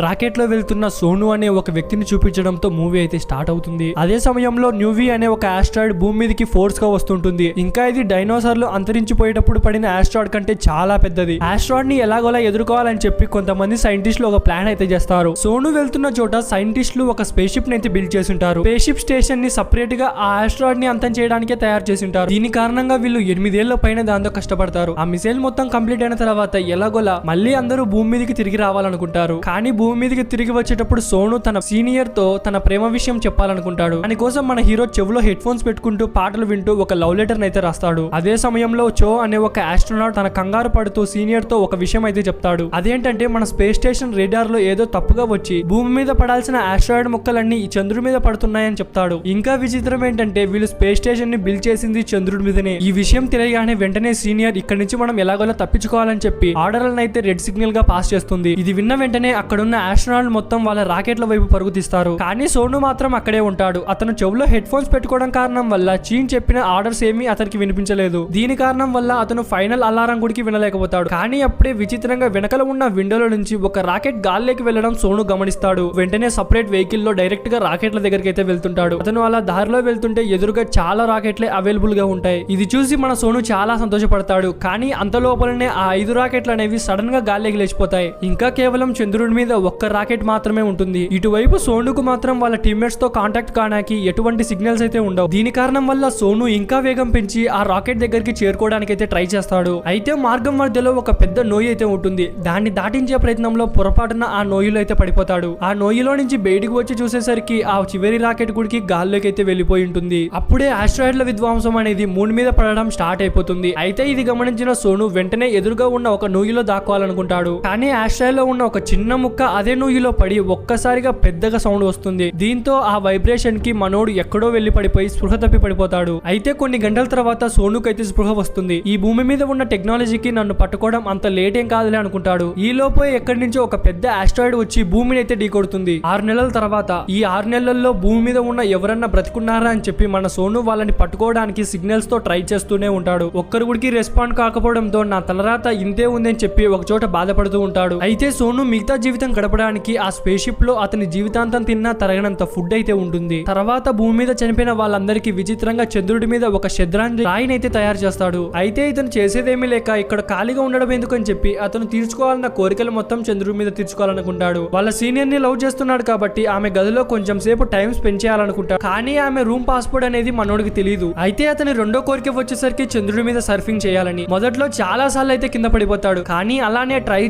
Rocket లో వెళ్తున్న సోను అనే ఒక వ్యక్తిని చూపించడంతో మూవీ అయితే స్టార్ట్ అవుతుంది. అదే సమయంలో న్యూవీ అనే ఒక ఆస్ట్రాయిడ్ భూమి మీదకి ఫోర్స్ గా వస్తుంటుంది. ఇంకా ఇది డైనోసార్లు అంతరించిపోయేటప్పుడు పడిన ఆస్ట్రాయిడ్ కంటే చాలా పెద్దది. ఆస్ట్రాయిడ్ ని ఎలాగోలా ఎదుర్కోవాలని చెప్పి కొంతమంది సైంటిస్టులు ఒక ప్లాన్ అయితే చేస్తారు. సోను వెళ్తున్న చోట సైంటిస్టులు ఒక స్పేస్ షిప్ ని అయితే బిల్డ్ చేసి ఉంటారు. స్పేస్ షిప్ స్టేషన్ ని సపరేట్ గా ఆ ఆస్ట్రాయిడ్ ని అంతం చేయడానికే తయారు చేసి ఉంటారు. దీని కారణంగా వీళ్ళు 8 ఏళ్ల పైన దాంతో కష్టపడతారు. ఆ మిసైల్ మొత్తం కంప్లీట్ అయిన తర్వాత ఎలాగోలా మళ్ళీ అందరూ భూమి మీదకి తిరిగి రావాలనుకుంటారు. కానీ భూమి మీదకి తిరిగి వచ్చేటప్పుడు సోను తన సీనియర్ తో తన ప్రేమ విషయం చెప్పాలనుకుంటాడు. దానికోసం మన హీరో చెవులో హెడ్ ఫోన్స్ పెట్టుకుంటూ పాటలు వింటూ ఒక లవ్ లెటర్ అయితే రాస్తాడు. అదే సమయంలో చో అనే ఒక ఆస్ట్రోనాట్ తన కంగారు పడుతూ సీనియర్ తో ఒక విషయం అయితే చెప్తాడు. అదేంటంటే మన స్పేస్ స్టేషన్ రేడార్ లో ఏదో తప్పుగా వచ్చి భూమి మీద పడాల్సిన ఆస్ట్రాయిడ్ ముక్కలన్నీ ఈ చంద్రుడి మీద పడుతున్నాయని చెప్తాడు. ఇంకా విచిత్రం ఏంటంటే వీళ్ళు స్పేస్ స్టేషన్ ని బిల్డ్ చేసింది చంద్రుడి మీదనే. ఈ విషయం తెలియగానే వెంటనే సీనియర్ ఇక్కడి నుంచి మనం ఎలాగోలా తప్పించుకోవాలని చెప్పి ఆర్డర్లను అయితే రెడ్ సిగ్నల్ గా పాస్ చేస్తుంది. ఇది విన్న వెంటనే అక్కడున్న ఆస్ట్రోనాట్ మొత్తం వాళ్ళ రాకెట్ల వైపు పరుగు తీస్తారు. కానీ సోను మాత్రం అక్కడే ఉంటాడు. అతను చెవులో హెడ్ ఫోన్స్ పెట్టుకోవడం కారణం వల్ల చీన్ చెప్పిన ఆర్డర్స్ ఏమీ అతనికి వినిపించలేదు. దీని కారణం వల్ల అతను ఫైనల్ అలారం గుడికి వినలేకపోతాడు. కానీ అప్పుడే విచిత్రంగా వెనకల ఉన్న విండోలో నుంచి ఒక రాకెట్ గాల్లోకి వెళ్లడం సోను గమనిస్తాడు. వెంటనే సపరేట్ వెహికల్ లో డైరెక్ట్ గా రాకెట్ల దగ్గరికి అయితే వెళ్తుంటాడు. అతను అలా దారిలో వెళ్తుంటే ఎదురుగా చాలా రాకెట్లే అవైలబుల్ గా ఉంటాయి. ఇది చూసి మన సోను చాలా సంతోషపడతాడు. కానీ అంత లోపలనే ఆ 5 రాకెట్లు అనేవి సడన్ గా గాల్లోకి లేచిపోతాయి. ఇంకా కేవలం చంద్రుడి మీద ఒక్క రాకెట్ మాత్రమే ఉంటుంది. ఇటువైపు సోనుకు మాత్రం వాళ్ళ టీమ్మేట్స్ తో కాంటాక్ట్ కాడానికి ఎటువంటి సిగ్నల్స్ అయితే ఉండవు. దీని కారణం వల్ల సోను ఇంకా వేగం పెంచి ఆ రాకెట్ దగ్గరికి చేరుకోవడానికి అయితే ట్రై చేస్తాడు. అయితే మార్గం మధ్యలో ఒక పెద్ద నోయి అయితే ఉంటుంది. దాన్ని దాటించే ప్రయత్నంలో పొరపాటున ఆ నోయిలో అయితే పడిపోతాడు. ఆ నోయిలో నుంచి బయటికి వచ్చి చూసేసరికి ఆ చివరి రాకెట్ గుడికి గాల్లోకి అయితే వెళ్ళిపోయి ఉంటుంది. అప్పుడే ఆస్ట్రాయిడ్ల విధ్వంసం అనేది మూన్ మీద పడడం స్టార్ట్ అయిపోతుంది. అయితే ఇది గమనించిన సోను వెంటనే ఎదురుగా ఉన్న ఒక నూయిలో దాక్కోవాలనుకుంటాడు. కానీ ఆస్ట్రాయిడ్ లో ఉన్న ఒక చిన్న ముక్క అదే నూయిలో పడి ఒక్కసారిగా పెద్దగా సౌండ్ వస్తుంది. దీంతో ఆ వైబ్రేషన్ కి మనోడు ఎక్కడో వెళ్లి పడిపోయి స్పృహ తప్పి పడిపోతాడు. అయితే కొన్ని గంటల తర్వాత సోనుకైతే స్పృహ వస్తుంది. ఈ భూమి మీద ఉన్న టెక్నాలజీకి నన్ను పట్టుకోవడం అంత లేట్ ఏం కాదులే అనుకుంటాడు. ఈ లోపే ఎక్కడి నుంచో ఒక పెద్ద ఆస్ట్రాయిడ్ వచ్చి భూమిని అయితే ఢీకొడుతుంది. 6 నెలల తర్వాత ఈ 6 నెలల్లో భూమి మీద ఉన్న ఎవరన్నా బ్రతికున్నారా అని చెప్పి మన సోను వాళ్ళని పట్టుకోవడానికి సిగ్నల్స్ తో ట్రై చేస్తూనే ఉంటాడు. ఒక్కరు గుడికి రెస్పాండ్ కాకపోవడంతో నా తలరాత ఇంతే ఉందని చెప్పి ఒక చోట బాధపడుతూ ఉంటాడు. అయితే సోను మిగతా జీవితం గడపడానికి ఆ స్పేస్ షిప్ లో అతని జీవితాంతం తిన్నా తరగనంత ఫుడ్ అయితే ఉంటుంది. తర్వాత భూమి మీద చనిపోయిన వాళ్ళందరికీ విచిత్రంగా చంద్రుడి మీద ఒక శద్రాంజలి రాయిని అయితే తయారు చేస్తాడు. అయితే ఇతను చేసేదేమీ లేక ఇక్కడ ఖాళీగా ఉండడం ఎందుకని చెప్పి అతను తీర్చుకోవాలన్న కోరికలు మొత్తం చంద్రుడి మీద తీర్చుకోవాలనుకుంటాడు. వాళ్ళ సీనియర్ ని లవ్ చేస్తున్నాడు కాబట్టి ఆమె గదిలో కొంచెం సేపు టైం స్పెండ్ చేయాలనుకుంటాడు. కానీ ఆమె రూమ్ పాస్పోర్ట్ అనేది మనోడికి తెలియదు. అయితే అతని రెండో కోరిక వచ్చేసరికి చంద్రుడి మీద సర్ఫింగ్ చేయాలని. మొదట్లో చాలా సార్లు అయితే కింద పడిపోతాడు. కానీ అలానే ట్రై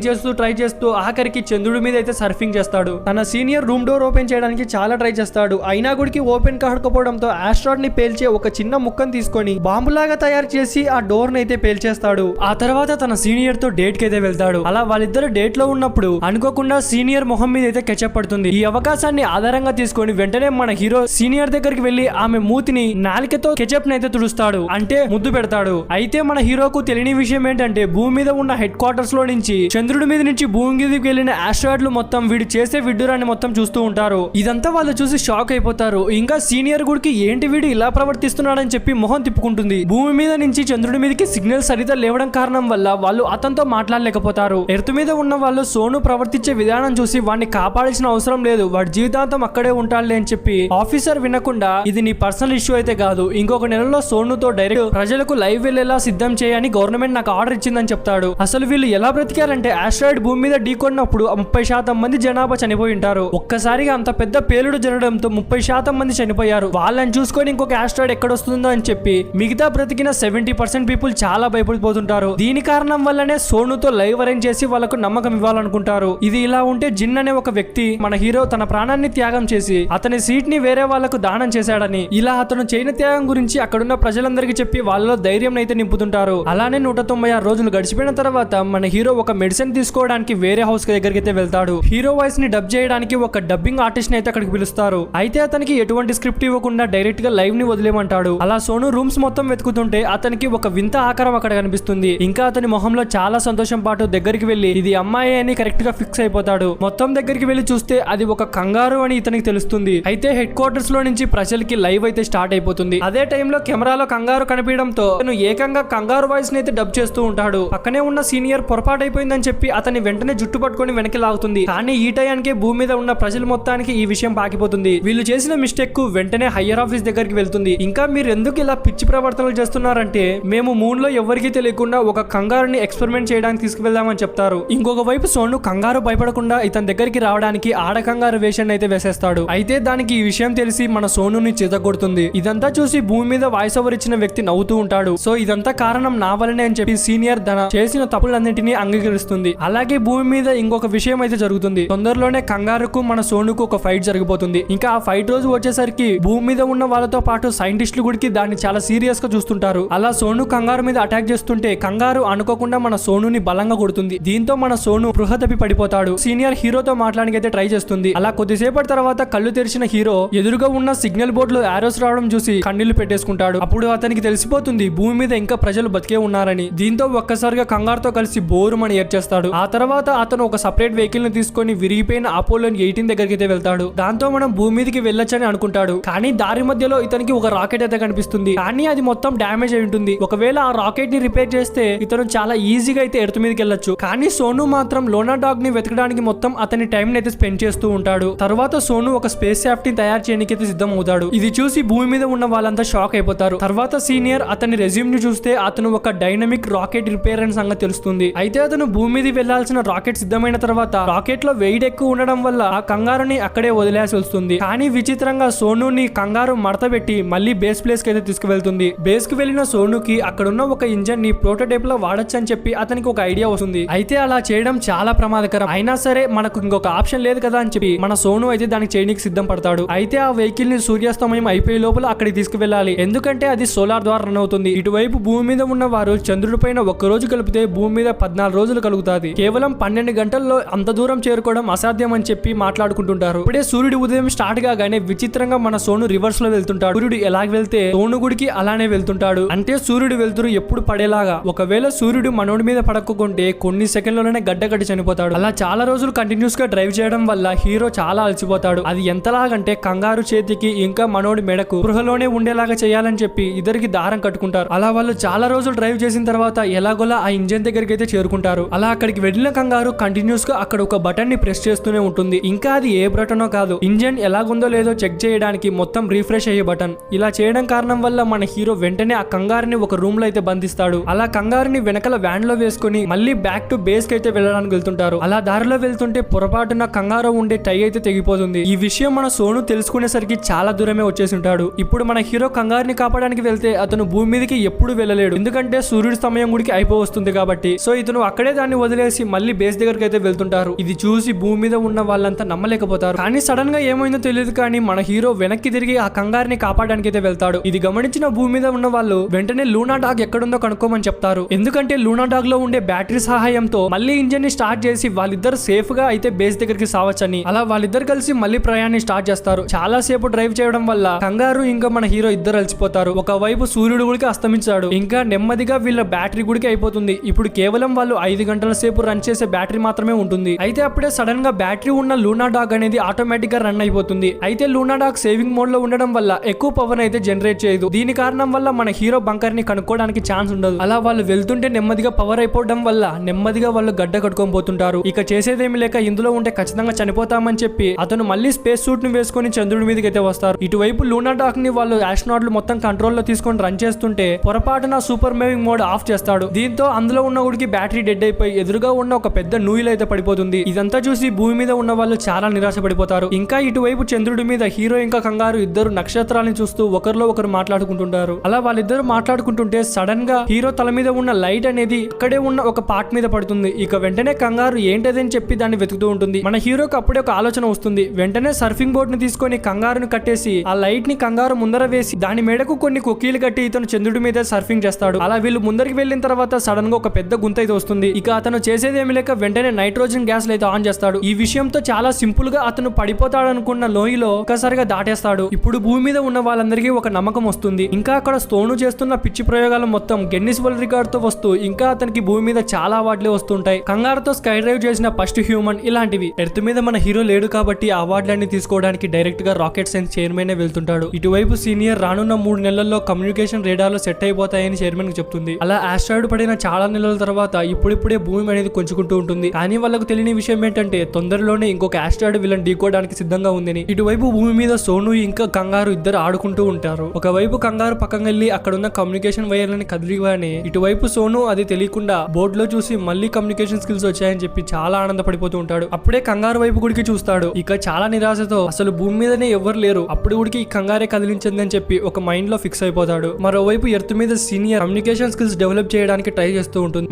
చేస్తూ ఆఖరికి చంద్రుడి మీద అయితే సర్ఫింగ్ చేస్తాడు. తన సీనియర్ రూమ్ డోర్ ఓపెన్ చేయడానికి చాలా ట్రై చేస్తాడు. అయినా గుడికి ఓపెన్ కాకపోవడంతో ఆస్ట్రాయిడ్ ని పేల్చే ఒక చిన్న ముక్కను తీసుకొని బాంబులాగా తయారు చేసి ఆ డోర్ ని అయితే పేల్చేస్తాడు. ఆ తర్వాత తన సీనియర్ తో డేట్ కి అయితే వెళ్తాడు. అలా వాళ్ళిద్దరు డేట్ లో ఉన్నప్పుడు అనుకోకుండా సీనియర్ మొహం మీద అయితే కెచప్ పడుతుంది. ఈ అవకాశాన్ని ఆధారంగా తీసుకొని వెంటనే మన హీరో సీనియర్ దగ్గరికి వెళ్లి ఆమె మూతిని నాలికతో కెచప్ ని అయితే తుడుస్తాడు. అంటే ముద్దు పెడతాడు. అయితే మన హీరోకు తెలియని విషయం ఏంటంటే భూమి మీద ఉన్న హెడ్ క్వార్టర్స్ లో నుంచి చంద్రుడి మీద నుంచి భూమి మీదకి వెళ్లిన ఆస్ట్రాయిడ్లు మొత్తం వీడు చేసే విడ్డూరాన్ని మొత్తం చూస్తూ ఉంటారు. ఇదంతా వాళ్ళు చూసి షాక్ అయిపోతారు. ఇంకా సీనియర్ గుడికి ఏంటి వీడు ఇలా ప్రవర్తిస్తున్నాడని చెప్పి మొహం తిప్పుకుంటుంది. భూమి మీద నుంచి చంద్రుడి మీదకి సిగ్నల్ సరిగ్గా లేవడం కారణం వల్ల వాళ్ళు అతనితో మాట్లాడలేకపోతారు. ఎర్త్ మీద ఉన్న వాళ్ళు సోను ప్రవర్తించే విధానం చూసి వాడిని కాపాడాల్సిన అవసరం లేదు, వాడి జీవితాంతం అక్కడే ఉంటాడులే అని చెప్పి ఆఫీసర్ వినకుండా ఇది నీ పర్సనల్ ఇష్యూ అయితే కాదు, ఇంకొక నెలలో సోనుతో డైరెక్ట్ ప్రజలకు లైవ్ వెళ్లేలా సిద్ధం చేయని గవర్నమెంట్ నాకు ఆర్డర్ ఇచ్చిందని చెప్తాడు. అసలు వీళ్ళు ఎలా బ్రతికారంటే ఆస్ట్రాయిడ్ భూమి మీద ఢీకొన్నప్పుడు 30% మంది జనాభా చనిపోయి ఉంటారు. ఒక్కసారిగా అంత పెద్ద పేలుడు జరగడంతో 30% మంది చనిపోయారు. వాళ్ళని చూసుకొని ఇంకొక ఆస్ట్రాయిడ్ ఎక్కడొస్తుందో అని చెప్పి మిగతా బ్రతికిన 70% పీపుల్ చాలా భయపడిపోతుంటారు. దీని కారణం వల్లనే సోనుతో లైవ్ అరేంజ్ చేసి వాళ్ళకు నమ్మకం ఇవ్వాలనుకుంటారు. ఇది ఇలా ఉంటే జిన్ అనే ఒక వ్యక్తి మన హీరో తన ప్రాణాన్ని త్యాగం చేసి అతని సీట్ ని వేరే వాళ్ళకు దానం చేశాడని, ఇలా అతను చేయని త్యాగం గురించి అక్కడున్న ప్రజలందరికీ చెప్పి వాళ్ళలో ధైర్యం అయితే నింపుతుంటారు. అలానే 196 రోజులు గడిచిపోయిన తర్వాత మన హీరో ఒక మెడిసిన్ తీసుకోవడానికి వేరే హౌస్ దగ్గరికి అయితే వెళ్తాడు. హీరో వాయిస్ ని డబ్ చేయడానికి ఒక డబ్బింగ్ ఆర్టిస్ట్ ని అయితే అక్కడికి పిలుస్తారు. అయితే అతనికి ఎటువంటి స్క్రిప్ట్ ఇవ్వకుండా డైరెక్ట్ గా లైవ్ ని వదిలేమంటాడు. అలా సోను రూమ్స్ మొత్తం వెతుకుతుంటే అతనికి ఒక వింత ఆకారం అక్కడ కనిపిస్తుంది. ఇంకా అతని మొహంలో చాలా సంతోషం పాటు దగ్గరికి వెళ్లి ఇది అమ్మాయి అని కరెక్ట్ గా ఫిక్స్ అయిపోతాడు. మొత్తం దగ్గరికి వెళ్లి చూస్తే అది ఒక కంగారు అని ఇతనికి తెలుస్తుంది. అయితే హెడ్ క్వార్టర్స్ లో నుంచి ప్రజలకి లైవ్ అయితే స్టార్ట్ అయిపోతుంది. అదే టైంలో కెమెరాలో కంగారు కనిపించడంతో అతను ఏకంగా కంగారు వాయిస్ ని అయితే డబ్ చేస్తూ ఉంటాడు. పక్కనే ఉన్న సీనియర్ పొరపాటు అయిపోయిందని చెప్పి అతని వెంటనే జుట్టు పట్టుకొని వెనక్కి లాగుతుంది. ఉంటుంది. కానీ ఈ టయానికే భూమి మీద ఉన్న ప్రజలు మొత్తానికి ఈ విషయం పాకిపోతుంది. వీళ్ళు చేసిన మిస్టేక్ కు వెంటనే హయ్యర్ ఆఫీస్ దగ్గరికి వెళ్తుంది. ఇంకా మీరు ఎందుకు ఇలా పిచ్చి ప్రవర్తనలు చేస్తున్నారంటే మేము మూన్ లో ఎవరికీ తెలియకుండా ఒక కంగారుని ఎక్స్పెరిమెంట్ చేయడానికి తీసుకువెళ్దామని చెప్తారు. ఇంకొక వైపు సోను కంగారు భయపడకుండా ఇతని దగ్గరికి రావడానికి ఆడ కంగారు వేషాన్ని అయితే వేసేస్తాడు. అయితే దానికి ఈ విషయం తెలిసి మన సోనుని చితగొడుతుంది. ఇదంతా చూసి భూమి మీద వాయిస్ ఓవర్ ఇచ్చిన వ్యక్తి నవ్వుతూ ఉంటాడు. సో ఇదంతా కారణం నా వల్లనే అని చెప్పి సీనియర్ తన చేసిన తప్పులన్నింటినీ అంగీకరిస్తుంది. అలాగే భూమి మీద ఇంకొక విషయం అయితే జరుగుతుంది. తొందరలోనే కంగారుకు మన సోనుకు ఒక ఫైట్ జరిగిపోతుంది. ఇంకా ఆ ఫైట్ రోజు వచ్చేసరికి భూమి మీద ఉన్న వాళ్ళతో పాటు సైంటిస్టులు గుడికి దాన్ని చాలా సీరియస్ గా చూస్తుంటారు. అలా సోను కంగారు మీద అటాక్ చేస్తుంటే కంగారు అనుకోకుండా మన సోనుని బలంగా కొడుతుంది. దీంతో మన సోను స్పృహ తప్పి పడిపోతాడు. సీనియర్ హీరోతో మాట్లాడడానికి ట్రై చేస్తుంది. అలా కొద్దిసేపటి తర్వాత కళ్ళు తెరిచిన హీరో ఎదురుగా ఉన్న సిగ్నల్ బోర్డ్ లో ఆరోస్ రావడం చూసి కన్నీళ్లు పెట్టేసుకుంటాడు. అప్పుడు అతనికి తెలిసిపోతుంది భూమి మీద ఇంకా ప్రజలు బతికే ఉన్నారని. దీంతో ఒక్కసారిగా కంగారుతో కలిసి బోరుమని ఏడ్చేస్తాడు. ఆ తర్వాత అతను ఒక సపరేట్ వెహికల్ ని తీసుకొని విరిగిపోయిన అపోలో 18 దగ్గరికి అయితే వెళ్తాడు. దాంతో మనం భూమి మీదకి వెళ్ళొచ్చని అనుకుంటాడు. కానీ దారి మధ్యలో ఇతనికి ఒక రాకెట్ అయితే కనిపిస్తుంది. కానీ అది మొత్తం డ్యామేజ్ అయి ఉంటుంది. ఒకవేళ ఆ రాకెట్ ని రిపేర్ చేస్తే ఇతను చాలా ఈజీగా అయితే ఎర్త్ మీదకి వెళ్ళొచ్చు. కానీ సోను మాత్రం లోనా డాగ్ ని వెతకడానికి మొత్తం అతని టైం అయితే స్పెండ్ చేస్తూ ఉంటాడు. తర్వాత సోను ఒక స్పేస్ క్రాఫ్ట్ ని తయారు చేయడానికి అయితే సిద్ధం అవుతాడు. ఇది చూసి భూమి మీద ఉన్న వాళ్ళంతా షాక్ అయిపోతారు. తర్వాత సీనియర్ అతని రెజ్యూమ్ ని చూస్తే అతను ఒక డైనమిక్ రాకెట్ రిపేర్ అని సంగతి తెలుస్తుంది. అయితే అతను భూమి మీద వెళ్లాల్సిన రాకెట్ సిద్ధమైన తర్వాత రాకెట్ లో వెయిట్ ఎక్కువ ఉండడం వల్ల ఆ కంగారుని అక్కడే వదిలేసి వస్తుంది. కానీ విచిత్రంగా సోనుని కంగారు మడతబెట్టి మళ్ళీ బేస్ ప్లేస్ కి అయితే తీసుకువెళ్తుంది. బేస్ కి వెళ్లిన సోనుకి అక్కడున్న ఒక ఇంజన్ ని ప్రోటోటైప్ లో వాడచ్చు అని చెప్పి అతనికి ఒక ఐడియా వస్తుంది. అయితే అలా చేయడం చాలా ప్రమాదకరం. అయినా సరే మనకు ఇంకొక ఆప్షన్ లేదు కదా అని చెప్పి మన సోను అయితే దానికి చేయడానికి సిద్ధం పడతాడు. అయితే ఆ వెహికల్ ని సూర్యాస్తమయం అయిపోయే లోపల అక్కడికి తీసుకువెళ్ళాలి. ఎందుకంటే అది సోలార్ ద్వారా రన్ అవుతుంది. ఇటువైపు భూమి మీద ఉన్న వారు చంద్రుడి పైన ఒక్క రోజు కలిపితే భూమి మీద 14 రోజులు కలుగుతాది. కేవలం 12 గంటల్లో అంత దూరం చేరుకోవడం అసాధ్యం అని చెప్పి మాట్లాడుకుంటుంటారు. ఇప్పుడే సూర్యుడి ఉదయం స్టార్ట్ కాగానే విచిత్రంగా మన సోను రివర్స్ లో వెళ్తుంటాడు. సూర్యుడు ఎలా వెళ్తే సోను గుడికి అలానే వెళ్తుంటాడు. అంటే సూర్యుడు వెళ్తురు ఎప్పుడు పడేలాగా. ఒకవేళ సూర్యుడు మనోడి మీద పడకుంటే కొన్ని సెకండ్లోనే గడ్డగట్టి చనిపోతాడు. అలా చాలా రోజులు కంటిన్యూస్ గా డ్రైవ్ చేయడం వల్ల హీరో చాలా అలసిపోతాడు. అది ఎంతలాగంటే కంగారు చేతికి ఇంకా మనోడి మెడకు గృహలోనే ఉండేలాగా చేయాలని చెప్పి ఇద్దరికి దారం కట్టుకుంటారు. అలా వాళ్ళు చాలా రోజులు డ్రైవ్ చేసిన తర్వాత ఎలాగోలా ఆ ఇంజన్ దగ్గరికి అయితే చేరుకుంటారు. అలా అక్కడికి వెళ్ళిన కంగారు కంటిన్యూస్ గా అక్కడ ఒక బటన్ ని ప్రెస్ చేస్తూనే ఉంటుంది. ఇంకా అది ఏ బటనో కాదు, ఇంజన్ ఎలాగుందో లేదో చెక్ చేయడానికి మొత్తం రీఫ్రెష్ అయ్యే బటన్. ఇలా చేయడం కారణం వల్ల మన హీరో వెంటనే ఆ కంగారుని ఒక రూమ్ లో అయితే బంధిస్తాడు. అలా కంగారుని వెనకల వ్యాన్ లో వేసుకుని మళ్ళీ బ్యాక్ టు బేస్ కి అయితే వెళ్ళడానికి వెళ్తుంటారు. అలా దారిలో వెళ్తుంటే పొరపాటున కంగారు ఉండే టై అయితే తెగిపోతుంది. ఈ విషయం మన సోను తెలుసుకునేసరికి చాలా దూరమే వచ్చేసి ఉంటాడు. ఇప్పుడు మన హీరో కంగారుని కాపాడడానికి వెళ్తే అతను భూమి మీదకి ఎప్పుడు వెళ్ళలేడు. ఎందుకంటే సూర్యుడి సమయం గుడికి అయిపోవస్తుంది కాబట్టి. సో ఇతను అక్కడే దాన్ని వదిలేసి మళ్ళీ బేస్ దగ్గరికి అయితే వెళ్తుంటారు. ఇది చూసి భూమి మీద ఉన్న వాళ్ళంతా నమ్మలేకపోతారు. కానీ సడన్ గా ఏమైందో తెలియదు కానీ మన హీరో వెనక్కి తిరిగి ఆ కంగారుని కాపాడడానికి అయితే వెళ్తాడు. ఇది గమనించిన భూమి మీద ఉన్న వాళ్ళు వెంటనే లూనా డాగ్ ఎక్కడుందో కనుక్కోమని చెప్తారు. ఎందుకంటే లూనా డాగ్ లో ఉండే బ్యాటరీ సహాయంతో మళ్ళీ ఇంజన్ ని స్టార్ట్ చేసి వాళ్ళిద్దరు సేఫ్ గా అయితే బేస్ దగ్గరికి సావచ్చని. అలా వాళ్ళిద్దరు కలిసి మళ్ళీ ప్రయాణాన్ని స్టార్ట్ చేస్తారు. చాలా సేపు డ్రైవ్ చేయడం వల్ల కంగారు ఇంకా మన హీరో ఇద్దరు అలసిపోతారు. ఒకవైపు సూర్యుడు గుడికి అస్తమించాడు. ఇంకా నెమ్మదిగా వీళ్ళ బ్యాటరీ గుడికి అయిపోతుంది. ఇప్పుడు కేవలం వాళ్ళు 5 గంటల సేపు రన్ చేసే బ్యాటరీ మాత్రమే ఉంటుంది. అయితే అప్పుడే సడన్ గా బ్యాటరీ ఉన్న లూనా డాగ్ అనేది ఆటోమేటిక్ గా రన్ అయిపోతుంది. అయితే లూనా డాగ్ సేవింగ్ మోడ్ లో ఉండడం వల్ల ఎక్కువ పవర్ అయితే జనరేట్ చేయదు. దీని కారణం వల్ల మన హీరో బంకర్ ని కనుక్కోవడానికి ఛాన్స్ ఉండదు. అలా వాళ్ళు వెళ్తుంటే నెమ్మదిగా పవర్ అయిపోవడం వల్ల నెమ్మదిగా వాళ్ళు గడ్డ కట్టుకొని పోతుంటారు. ఇక చేసేదేమి లేక ఇందులో ఉంటే ఖచ్చితంగా చనిపోతామని చెప్పి అతను మళ్ళీ స్పేస్ సూట్ ని వేసుకుని చంద్రుడి మీదకి అయితే వస్తారు. ఇటువైపు లూనా డాగ్ ని వాళ్ళు ఆస్ట్రోనాట్లు మొత్తం కంట్రోల్ లో తీసుకొని రన్ చేస్తుంటే పొరపాటున సూపర్ మేవింగ్ మోడ్ ఆఫ్ చేస్తాడు. దీంతో అందులో ఉన్న ఉడికి బ్యాటరీ డెడ్ అయిపోయి ఎదురుగా ఉన్న ఒక పెద్ద నూయిలో అయితే పడిపోతుంది. ఇదంతా చూసి భూమి మీద ఉన్న వాళ్ళు చాలా నిరాశ పడిపోతారు. ఇంకా ఇటువైపు చంద్రుడి మీద హీరో ఇంకా కంగారు ఇద్దరు నక్షత్రాలను చూస్తూ ఒకరిలో ఒకరు మాట్లాడుకుంటుంటారు. అలా వాళ్ళిద్దరు మాట్లాడుకుంటుంటే సడన్ గా హీరో తల మీద ఉన్న లైట్ అనేది అక్కడే ఉన్న ఒక పార్ట్ మీద పడుతుంది. ఇక వెంటనే కంగారు ఏంటదని చెప్పి దాన్ని వెతుకుతూ ఉంటుంది. మన హీరోకి అప్పుడే ఒక ఆలోచన వస్తుంది. వెంటనే సర్ఫింగ్ బోర్డ్ ని తీసుకొని కంగారును కట్టేసి ఆ లైట్ ని కంగారు ముందర వేసి దాని మేడకు కొన్ని కొక్కీలు కట్టి ఇతను చంద్రుడి మీద సర్ఫింగ్ చేస్తాడు. అలా వీళ్ళు ముందరికి వెళ్ళిన తర్వాత సడన్ గా ఒక పెద్ద గుంత అయితే వస్తుంది. ఇక అతను చేసేదేమి లేక వెంటనే నైట్రోజన్ గ్యాస్ అయితే ఆన్ చేస్తాడు. ఈ విషయంతో చాలా సింపుల్ గా అతను పడిపోతాడు అనుకున్న లోయలో ఒక్కసారిగా దాటేస్తాడు. ఇప్పుడు భూమి మీద ఉన్న వాళ్ళందరికీ ఒక నమ్మకం వస్తుంది. ఇంకా అక్కడ సోను చేస్తున్న పిచ్చి ప్రయోగాలు మొత్తం గిన్నిస్ వరల్డ్ రికార్డ్ తో వస్తూ ఇంకా అతనికి భూమి మీద చాలా అవార్డులే వస్తుంటాయి. కంగారుతో స్కై డ్రైవ్ చేసిన ఫస్ట్ హ్యూమన్ ఇలాంటివి. ఎర్త్ మీద మన హీరో లేడు కాబట్టి ఆ అవార్డులన్నీ తీసుకోవడానికి డైరెక్ట్ గా రాకెట్ సైన్స్ చైర్మన్ వెళ్తుంటాడు. ఇటువైపు సీనియర్ రానున్న 3 నెలల్లో కమ్యూనికేషన్ రేడార్లు సెట్ అయిపోతాయని చైర్మన్ కి చెప్తుంది. అలా ఆస్ట్రాయిడ్ పడిన చాలా నెలల తర్వాత ఇప్పుడిప్పుడే భూమి అనేది కొంచుకుంటూ ఉంటుంది. కానీ వాళ్ళకు తెలియని విషయం విషయం ఏంటంటే తొందరలోనే ఇంకొక ఆస్ట్రాయిడ్ వీళ్ళని ఢీకోవడానికి సిద్ధంగా ఉందని. ఇటువైపు భూమి మీద సోను ఇంకా కంగారు ఇద్దరు ఆడుకుంటూ ఉంటారు. ఒకవైపు కంగారు పక్కన వెళ్లి అక్కడ ఉన్న కమ్యూనికేషన్ వైర్లని కదిలిగానే ఇటువైపు సోను అది తెలియకుండా బోర్డు లో చూసి మళ్ళీ కమ్యూనికేషన్ స్కిల్స్ వచ్చాయని చెప్పి చాలా ఆనందపడిపోతూ ఉంటాడు. అప్పుడే కంగారు వైపు గుడికి చూస్తాడు. ఇక చాలా నిరాశతో అసలు భూమి మీదనే ఎవరు లేరు, అప్పుడు గుడికి ఈ కంగారే కదిలించిందని చెప్పి ఒక మైండ్ లో ఫిక్స్ అయిపోతాడు. మరోవైపు ఎర్త్ మీద సీనియర్ కమ్యూనికేషన్ స్కిల్స్ డెవలప్ చేయడానికి ట్రై చేస్తూ ఉంటుంది.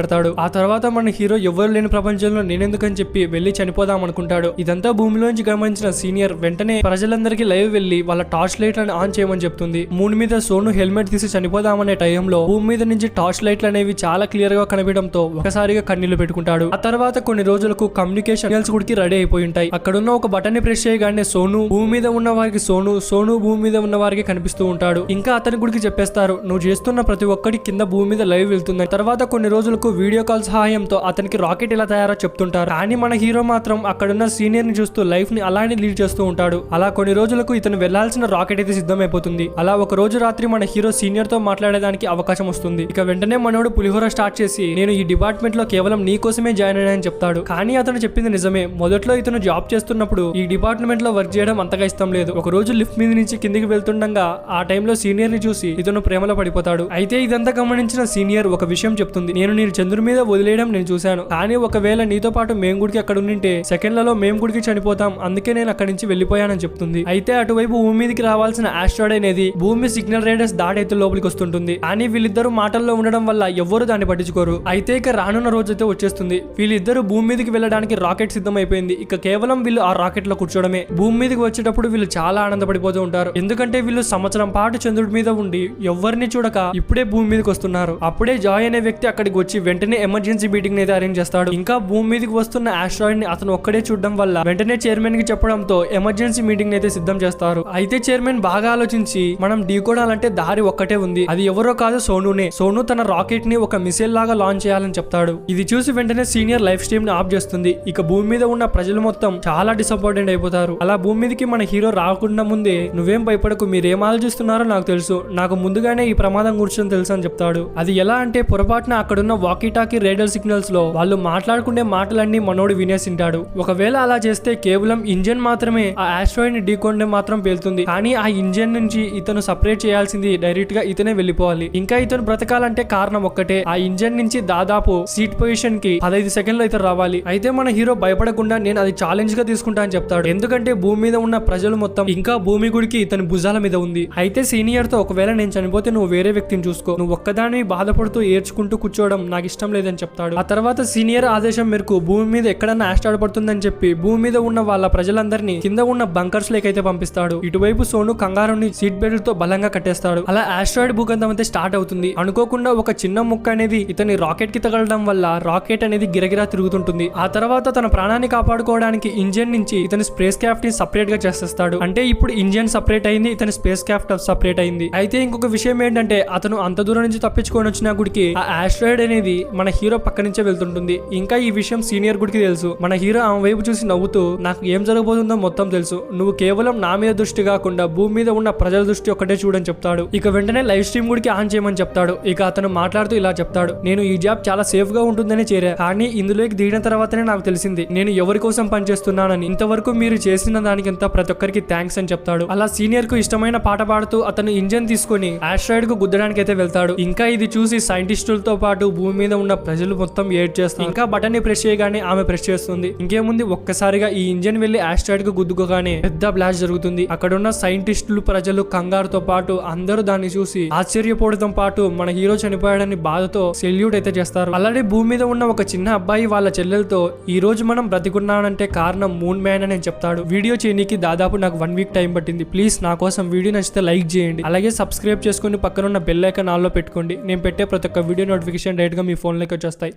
ఆ తర్వాత మన హీరో ఎవరు లేని ప్రపంచంలో నేనెందుకని చెప్పి వెళ్లి చనిపోదాం అనుకుంటాడు. ఇదంతా భూమిలోంచి గమనించిన సీనియర్ వెంటనే ప్రజలందరికీ లైవ్ వెళ్లి వాళ్ళ టార్చ్ లైట్ లను ఆన్ చేయమని చెప్తుంది. మూన్ మీద సోను హెల్మెట్ తీసి చనిపోదామనే టైంలో భూమి మీద నుంచి టార్చ్ లైట్లు అనేవి చాలా క్లియర్ గా కనిపించడంతో ఒకసారిగా కన్నీళ్లు పెట్టుకుంటాడు. ఆ తర్వాత కొన్ని రోజులకు కమ్యూనికేషన్ సిగ్నల్స్ గుడికి రెడీ అయిపోయి ఉంటాయి. అక్కడున్న ఒక బటన్ ని ప్రెస్ చేయగానే సోను భూమి మీద ఉన్న వారికి సోను భూమి మీద ఉన్న వారికి కనిపిస్తూ ఉంటాడు. ఇంకా అతని గుడికి చెప్పేస్తారు, నువ్వు చేస్తున్న ప్రతి ఒక్కటి కింద భూమి మీద లైవ్ వెళ్తుంది. తర్వాత కొన్ని రోజులకు వీడియో కాల్ సహాయంతో అతనికి రాకెట్ ఎలా తయారో చెప్తుంటారు. కానీ మన హీరో మాత్రం అక్కడున్న సీనియర్ ని చూస్తూ లైఫ్ ని అలానే లీడ్ చేస్తూ ఉంటాడు. అలా కొన్ని రోజులకు ఇతను వెళ్లాల్సిన రాకెట్ అయితే సిద్ధమైపోతుంది. అలా ఒక రోజు రాత్రి మన హీరో సీనియర్ తో మాట్లాడడానికి అవకాశం వస్తుంది. ఇక వెంటనే మనోడు పులిహోర స్టార్ట్ చేసి నేను ఈ డిపార్ట్మెంట్ లో కేవలం నీ కోసమే జాయిన్ అయ్యానని చెప్తాడు. కానీ అతను చెప్పింది నిజమే. మొదట్లో ఇతను జాబ్ చేస్తున్నప్పుడు ఈ డిపార్ట్మెంట్ లో వర్క్ చేయడం అంతగా ఇష్టం లేదు. ఒక రోజు లిఫ్ట్ మీద నుంచి కిందికి వెళ్తుండగా ఆ టైంలో సీనియర్ ని చూసి ఇతను ప్రేమలో పడిపోతాడు. అయితే ఇదంతా గమనించిన సీనియర్ ఒక విషయం చెప్తుంది, నేను చంద్రుడి మీద వదిలేయడం నేను చూశాను, కానీ ఒకవేళ నీతో పాటు మేము గుడికి అక్కడ ఉండింటే సెకండ్లలో మేము గుడికి చనిపోతాం, అందుకే నేను అక్కడి నుంచి వెళ్లిపోయానని చెప్తుంది. అయితే అటువైపు భూమి మీదకి రావాల్సిన ఆస్ట్రాయిడ్ అనేది భూమి సిగ్నల్ రేడర్స్ దాడైతే లోపలికి వస్తుంటుంది. కానీ వీళ్ళిద్దరు మాటల్లో ఉండడం వల్ల ఎవ్వరు దాన్ని పట్టించుకోరు. అయితే ఇక రానున్న రోజైతే వచ్చేస్తుంది. వీళ్ళిద్దరు భూమి మీదకి వెళ్ళడానికి రాకెట్ సిద్ధమైపోయింది. ఇక కేవలం వీళ్ళు ఆ రాకెట్ లో కూర్చోడమే. భూమి మీదకి వచ్చేటప్పుడు వీళ్ళు చాలా ఆనందపడిపోతూ ఉంటారు. ఎందుకంటే వీళ్ళు సంవత్సరం పాటు చంద్రుడి మీద ఉండి ఎవరిని చూడక ఇప్పుడే భూమి మీదకి వస్తున్నారు. అప్పుడే జాయ్ అనే వ్యక్తి అక్కడికి వచ్చి వెంటనే ఎమర్జెన్సీ మీటింగ్ అయితే అరేంజ్ చేస్తాడు. ఇంకా భూమి మీదకి వస్తున్న ఆస్ట్రాయిడ్ ని అతను ఒక్కడే చూడడం వల్ల వెంటనే చైర్మన్ కి చెప్పడంతో ఎమర్జెన్సీ మీటింగ్ అయితే సిద్ధం చేస్తారు. అయితే చైర్మన్ బాగా ఆలోచించి మనం ఢీకోడాలంటే దారి ఒక్కటే ఉంది, అది ఎవరో కాదు సోనునే. సోను తన రాకెట్ ని ఒక మిసైల్ లాగా లాంచ్ చేయాలని చెప్తాడు. ఇది చూసి వెంటనే సీనియర్ లైఫ్ స్ట్రీమ్ ని ఆఫ్ చేస్తుంది. ఇక భూమి మీద ఉన్న ప్రజలు మొత్తం చాలా డిసప్పాయింటెడ్ అయిపోతారు. అలా భూమి మీదకి మన హీరో రాకుండా ముందే నువ్వేం భయపడకు, మీరేం ఆలోచిస్తున్నారో నాకు తెలుసు, నాకు ముందుగానే ఈ ప్రమాదం కూర్చొని తెలుసు అని చెప్తాడు. అది ఎలా అంటే పొరపాటున అక్కడున్న వాకీ టాకీ రేడియో సిగ్నల్స్ లో వాళ్ళు మాట్లాడుకునే మాటలన్నీ మనోడు వినేసింటాడు. ఒకవేళ అలా చేస్తే కేవలం ఇంజన్ మాత్రమే ఆ ఆస్ట్రాయిడ్ ని ఢీకొండే మాత్రం పేలుతుంది. కానీ ఆ ఇంజన్ నుంచి ఇతను సపరేట్ చేయాల్సింది డైరెక్ట్ గా ఇతనే వెళ్ళిపోవాలి. ఇంకా ఇతను బ్రతకాలంటే కారణం ఒక్కటే, ఆ ఇంజన్ నుంచి దాదాపు సీట్ పొజిషన్ కి 15 సెకండ్లు అయితే రావాలి. అయితే మన హీరో భయపడకుండా నేను అది ఛాలెంజ్ గా తీసుకుంటా అని చెప్తాడు. ఎందుకంటే భూమి మీద ఉన్న ప్రజలు మొత్తం ఇంకా భూమి గుడికి ఇతని భుజాల మీద ఉంది. అయితే సీనియర్ తో ఒకవేళ నేను చనిపోతే నువ్వు వేరే వ్యక్తిని చూసుకో, నువ్వు ఒక్కదాన్ని బాధపడుతూ ఏడ్చుకుంటూ కూర్చోవడం నాకు ఇష్టం లేదని చెప్తాడు. ఆ తర్వాత సీనియర్ ఆదేశం మేరకు భూమి మీద ఎక్కడన్నా ఆస్ట్రాయిడ్ పడుతుందని చెప్పి భూమి మీద ఉన్న వాళ్ళ ప్రజలందరినీ కింద ఉన్న బంకర్స్ లేకైతే పంపిస్తాడు. ఇటువైపు సోను కంగారుని సీట్ బెల్ట్ తో బలంగా కట్టేస్తాడు. అలా ఆస్ట్రాయిడ్ భూకంపం అయితే స్టార్ట్ అవుతుంది. అనుకోకుండా ఒక చిన్న ముక్క అనేది ఇతని రాకెట్ కి తగలడం వల్ల రాకెట్ అనేది గిరగిరా తిరుగుతుంటుంది. ఆ తర్వాత తన ప్రాణాన్ని కాపాడుకోవడానికి ఇంజన్ నుంచి ఇతని స్పేస్ క్రాఫ్ట్ ని సపరేట్ గా చేసేస్తాడు. అంటే ఇప్పుడు ఇంజన్ సపరేట్ అయింది, ఇతని స్పేస్ క్రాఫ్ట్ సపరేట్ అయింది. అయితే ఇంకొక విషయం ఏంటంటే అతను అంత దూరం నుంచి తప్పించుకొని వచ్చిన గుడికి ఆ ఆస్ట్రాయిడ్ అనేది మన హీరో పక్క నుంచే వెళ్తుంటుంది. ఇంకా ఈ విషయం సీనియర్ గుడికి తెలుసు. మన హీరో ఆమె వైపు చూసి నవ్వుతూ నాకు ఏం జరగబోతుందో మొత్తం తెలుసు, నువ్వు కేవలం నా మీద దృష్టి కాకుండా భూమి మీద ఉన్న ప్రజల దృష్టి ఒకటే చూడని చెప్తాడు. ఇక వెంటనే లైవ్ స్ట్రీమ్ గుడికి ఆన్ చేయమని చెప్తాడు. ఇక అతను మాట్లాడుతూ ఇలా చెప్తాడు, నేను ఈ జాబ్ చాలా సేఫ్ గా ఉంటుందని చేరా, కానీ ఇందులోకి దిగిన తర్వాతనే నాకు తెలిసింది నేను ఎవరి కోసం పనిచేస్తున్నానని. ఇంతవరకు మీరు చేసిన దానికంత ప్రతి ఒక్కరికి థ్యాంక్స్ అని చెప్తాడు. అలా సీనియర్ కు ఇష్టమైన పాట పాడుతూ అతను ఇంజన్ తీసుకుని ఆస్ట్రాయిడ్ కు గుద్దడానికి అయితే వెళ్తాడు. ఇంకా ఇది చూసి సైంటిస్టులతో పాటు భూమి మీద ఉన్న ప్రజలు మొత్తం ఏడ్ చేస్తారు. ఇంకా బటన్ ని ప్రెస్ చేయగానే ఆమె ప్రెస్ చేస్తుంది. ఇంకేముంది, ఒక్కసారిగా ఈ ఇంజన్ వెళ్లి ఆస్ట్రాయిడ్ కు గుద్దుకోగానే పెద్ద బ్లాస్ట్ జరుగుతుంది. అక్కడున్న సైంటిస్టులు ప్రజలు కంగారుతో పాటు అందరూ దాన్ని చూసి ఆశ్చర్యపోవడంతో పాటు మన హీరో చనిపోయాడని బాధతో సెల్యూట్ అయితే చేస్తారు. అలాగే భూమి మీద ఉన్న ఒక చిన్న అబ్బాయి వాళ్ళ చెల్లెలతో ఈ రోజు మనం బ్రతికున్నానంటే కారణం మూన్ మ్యాన్ అని చెప్తాడు. వీడియో చేయడానికి దాదాపు నాకు 1 వీక్ టైం పట్టింది. ప్లీజ్ నా కోసం వీడియో నచ్చితే లైక్ చేయండి, అలాగే సబ్స్క్రైబ్ చేసుకుని పక్కన ఉన్న బెల్ ఐకాన్ ఆన్ లో పెట్టుకోండి. నేను పెట్టే ప్రతి ఒక్క వీడియో నోటిఫికేషన్ డైరెక్ట్ గా మీ ఫోన్ లోకి వచ్చేస్తాయి.